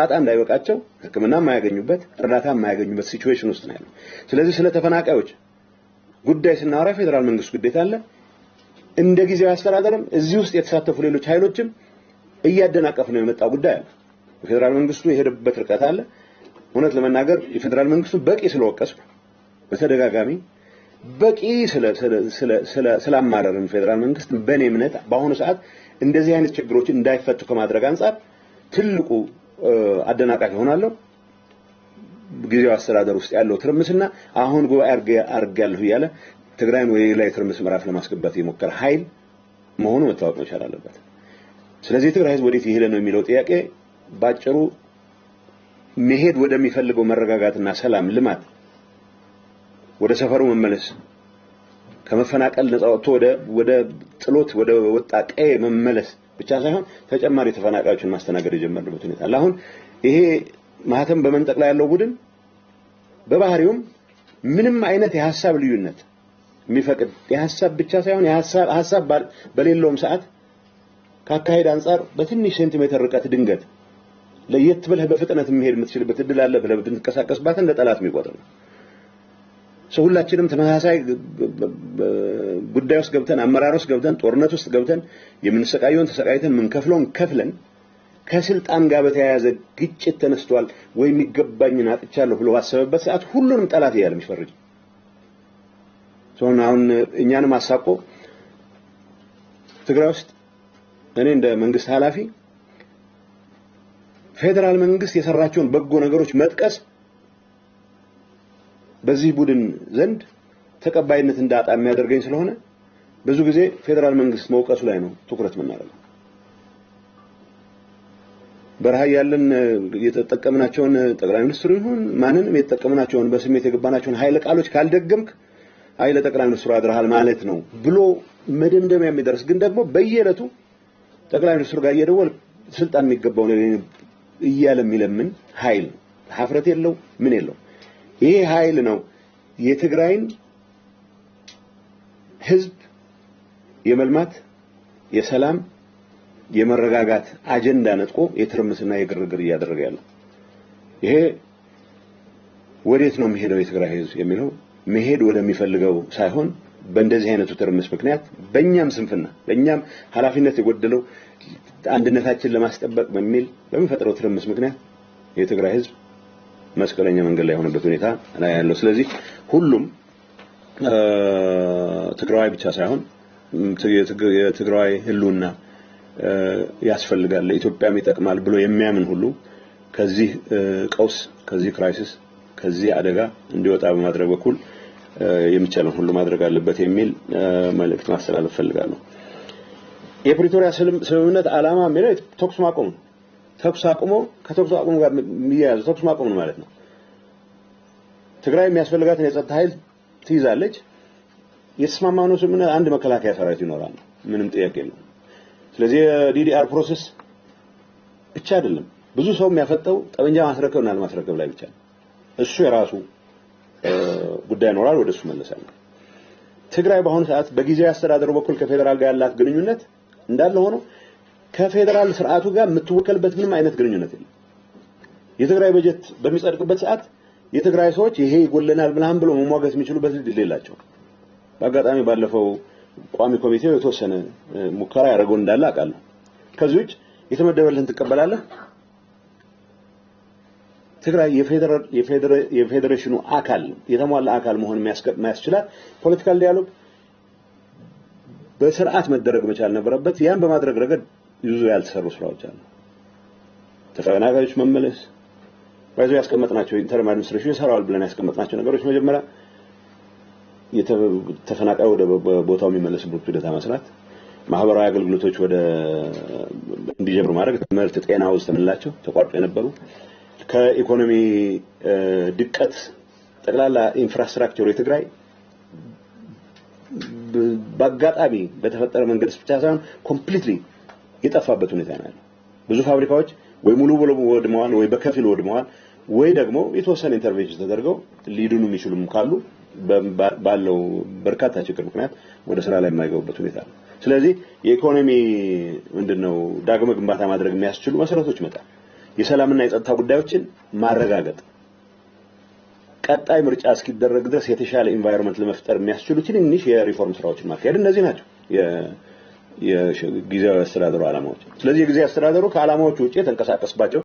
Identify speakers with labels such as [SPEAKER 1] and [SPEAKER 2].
[SPEAKER 1] አጣ እንዳይበቃቸው ህክምና የማያገኙበት እርዳታ የማያገኙበት ሲቹዌሽን ውስጥ ነው ያለው ስለዚህ ስለ ተፈናቃዮች ጉዳይ ስናወራ ፌደራል መንግስት ግዴታ አለ እንደ ጊዜው አስተዳደርም እዚህ ውስጥ የተሳተፉ ሌሎች ኃይሎችም እያደናቀፉ ነው የመጣው ጉዳይ አለ ፌደራል መንግስቱ የሄደበት ርቀት አለ እውነት ለመናገር የፌደራል መንግስቱ በቂ ስለወቀሱ በተደጋጋሚ በቂ ስላማረርን ፌደራል መንግስት በኔ እምነት በአሁኑ ሰዓት እንደዚህ አይነት ችግሮች እንዳይፈቱ ከማድረግ አንፃር ትልቁ አደናቃፊ ሆናለሁ ጊዜው አስተዳደር ውስጥ ያለው ትርምስና አሁን ጉባኤ አርጋለሁ ያለ ትግራይን ወይ ላይ ትርምስ ምዕራፍ ለማስገባት የሞከረ ኃይል መሆኑ መታወቅ መቻል አለበት ስለዚህ ትግራይ ህዝብ ወዴት ይሄደ ነው የሚለው ጥያቄ ባጭሩ መሄድ ወደሚፈልገው መረጋጋትና ሰላም ልማት ወደ ሰፈሩ መመለስ ከመፈናቀል ነፃ ወጥቶ ወደ ጥሎት ወደ ወጣ ቀይ መመለስ ብቻ ሳይሆን ተጨማሪ ተፈናቃዮችን ማስተናገድ የጀመረበት ሁኔታ አለ አሁን ይሄ ማህተም በመንጠቅ ላይ ያለው ቡድን በባህሪውም ምንም አይነት የሐሳብ ልዩነት የሚፈቅድ የሐሳብ ብቻ ሳይሆን የሐሳብ በሌለውም ሰዓት ካካሄድ አንፃር በትንሽ ሴንቲሜትር ርቀት ድንገት ለየት ብለህ በፍጥነት መሄድ የምትችልበት እድል አለ ብለህ ብትንቀሳቀስባት እንደ ጠላት የሚቆጥር ነው ሁላችንም ተመሳሳይ ጉዳይ ውስጥ ገብተን አመራር ውስጥ ገብተን ጦርነት ውስጥ ገብተን የምንሰቃየውን ተሰቃይተን ምንከፍለውን ከፍለን ከስልጣን ጋር በተያያዘ ግጭት ተነስቷል ወይ የሚገባኝን አጥቻለሁ ብሎ ባሰበበት ሰዓት ሁሉንም ጠላት ያያል የሚፈርጅ አሁን እኛንም አሳቆ ትግራይ ውስጥ እኔ እንደ መንግስት ኃላፊ ፌደራል መንግስት የሰራቸውን በጎ ነገሮች መጥቀስ በዚህ ቡድን ዘንድ ተቀባይነት እንዳጣ የሚያደርገኝ ስለሆነ ብዙ ጊዜ ፌደራል መንግስት መውቀሱ ላይ ነው ትኩረት የምናደርገው በረሃ ያለን የተጠቀምናቸውን ጠቅላይ ሚኒስትሩ ይሁን ማንንም የተጠቀምናቸውን በስሜት የገባናቸውን ኃይለ ቃሎች ካልደገምክ ኃይለ ጠቅላይ ሚኒስትሩ አድርሃል ማለት ነው ብሎ መደምደሚያ የሚደርስ ግን ደግሞ በየለቱ ጠቅላይ ሚኒስትሩ ጋር እየደወለ ስልጣን የሚገባው ነው እያለ የሚለምን ኃይል ሀፍረት የለው ምን የለው ይሄ ኃይል ነው የትግራይን ህዝብ የመልማት የሰላም የመረጋጋት አጀንዳ ነጥቆ የትርምስና የግርግር እያደረገ ያለው ይሄ ወዴት ነው የሚሄደው የትግራይ ህዝብ የሚለው መሄድ ወደሚፈልገው ሳይሆን በእንደዚህ አይነቱ ትርምስ ምክንያት በእኛም ስንፍና በእኛም ኃላፊነት የጎደለው አንድነታችን ለማስጠበቅ በሚል በሚፈጥረው ትርምስ ምክንያት የትግራይ ህዝብ መስቀለኛ መንገድ ላይ ሆነበት ሁኔታ ላይ ያለው ስለዚህ ሁሉም ትግራይ ብቻ ሳይሆን የትግራይ ህልውና ያስፈልጋል ለኢትዮጵያም ይጠቅማል ብሎ የሚያምን ሁሉ ከዚህ ቀውስ ከዚህ ክራይሲስ ከዚህ አደጋ እንዲወጣ በማድረግ በኩል የሚቻለውን ሁሉ ማድረግ አለበት የሚል መልእክት ማስተላለፍ ፈልጋለሁ የፕሪቶሪያ ስምምነት ዓላማ ማለት ተኩስ ማቆም ተኩስ አቁሞ ከተኩስ አቁሙ ጋር የሚያያዝ ተኩስ ማቆም ማለት ነው ትግራይ የሚያስፈልጋትን የጸጥታ ኃይል ትይዛለች የተስማማነው ስምምነት አንድ መከላከያ ሰራዊት ይኖራል ምንም ጥያቄ የለውም ስለዚህ ዲዲአር ፕሮሰስ ብቻ አይደለም ብዙ ሰው የሚያፈጠው ጠበንጃ ማስረከብና ለማስረከብ ላይ ብቻ እሱ የራሱ ጉዳይ ኖራል ወደሱ መለሳል ትግራይ በአሁኑ ሰዓት በጊዜያዊ አስተዳደሩ በኩል ከፌደራል ጋር ያላት ግንኙነት እንዳለ ሆኖ ከፌደራል ስርዓቱ ጋር የምትወከልበት ምንም አይነት ግንኙነት የለም የትግራይ በጀት በሚጸድቅበት ሰዓት የትግራይ ሰዎች ይሄ ይጎለናል ብላም ብሎ መሟገት የሚችሉበት እድል የላቸው በአጋጣሚ ባለፈው ቋሚ ኮሚቴው የተወሰነ ሙከራ ያደረገው እንዳለ አቃለሁ ከዚህ ውጭ የተመደበልን ተቀበላለህ ትግራይ የፌደሬሽኑ አካል የተሟላ አካል መሆን የሚያስችላት ፖለቲካል ዲያሎግ በስርዓት መደረግ መቻል ነበረበት ያን በማድረግ ረገድ ብዙ ያልተሰሩ ስራዎች አሉ ተፈናቃዮች መመለስ ባይዞ ያስቀመጥናቸው ኢንተርም አድሚኒስትሬሽን ሰራዋል ብለን ያስቀመጥናቸው ነገሮች መጀመሪያ የተፈናቃዩ ወደ ቦታው የሚመለስበት ሂደት መስራት ማህበራዊ አገልግሎቶች ወደ እንዲጀምሩ ማድረግ ትምህርት ጤና ውስጥ እንላቸው ተቋርጦ የነበሩ ከኢኮኖሚ ድቀት ጠቅላላ ኢንፍራስትራክቸሩ የትግራይ በአጋጣሚ በተፈጠረ መንገድ ብቻ ሳይሆን ኮምፕሊትሊ የጠፋበት ሁኔታ ነው ያለው ብዙ ፋብሪካዎች ወይ ሙሉ በሙሉ ወድመዋል ወይ በከፊል ወድመዋል ወይ ደግሞ የተወሰነ ኢንተርቬንሽን ተደርገው ሊድኑ የሚችሉም ካሉ ባለው በርካታ ችግር ምክንያት ወደ ስራ ላይ የማይገቡበት ሁኔታ ነው ስለዚህ የኢኮኖሚ ምንድነው ዳግመ ግንባታ ማድረግ የሚያስችሉ መሰረቶች መጣ የሰላምና የጸጥታ ጉዳዮችን ማረጋገጥ ቀጣይ ምርጫ እስኪደረግ ድረስ የተሻለ ኢንቫይሮንመንት ለመፍጠር የሚያስችሉ ትንንሽ የሪፎርም ስራዎችን ማካሄድ እነዚህ ናቸው የጊዜያዊ አስተዳደሩ ዓላማዎች። ስለዚህ የጊዜያዊ አስተዳደሩ ከዓላማዎቹ ውጪ የተንቀሳቀስባቸው